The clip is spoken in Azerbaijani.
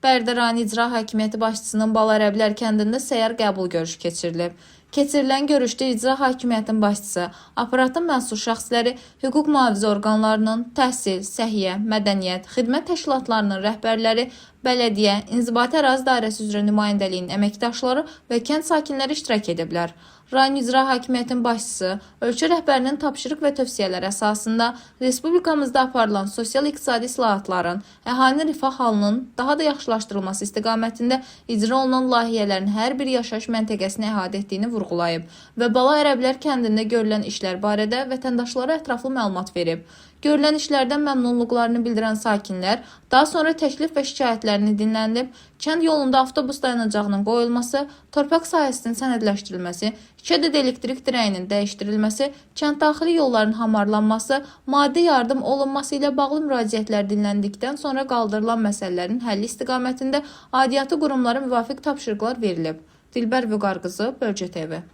Bərdə rayon İcra Hakimiyyəti başçısının Balarəblər kəndində səyyar qəbul görüşü keçirilib. Keçirilən görüşdə İcra Hakimiyyətinin başçısı, aparatın məsul şəxsləri, hüquq mühafizə orqanlarının, təhsil, səhiyyə, mədəniyyət, xidmət təşkilatlarının rəhbərləri, bələdiyyə, inzibati ərazi dairəsi üzrə nümayəndəliyin əməkdaşları və kənd sakinləri iştirak ediblər. Rayon İcra Hakimiyyətinin başçısı, ölkə rəhbərinin tapşırıq və tövsiyələri əsasında respublikamızda aparılan sosial-iqtisadi islahatların, əhalinin rifah halının daha da yaxşılaşdırılması istiqamətində icra olunan layihələrin hər bir yaşayış məntəqəsini əhatə etdiyini vurğulayıb və Balarəblər kəndində görülən işlər barədə vətəndaşlara ətraflı məlumat verib. Görülən işlərdən məmnunluqlarını bildirən sakinlər daha sonra təklif və şikayətlərini dinlənilib, kənd yolunda avtobus dayanacağının qoyulması, torpaq sahəsinin sənədləşdirilməsi, 2 ədəd elektrik dirəyinin dəyişdirilməsi, kənd daxili yolların hamarlanması, maddi yardım olunması ilə bağlı müraciətlər dinləndikdən sonra qaldırılan məsələlərin həlli istiqamətində aidiyyatı qurumlara müvafiq tapşırıqlar verilib. Dilbər Vüqar qızı, Bölgə TV.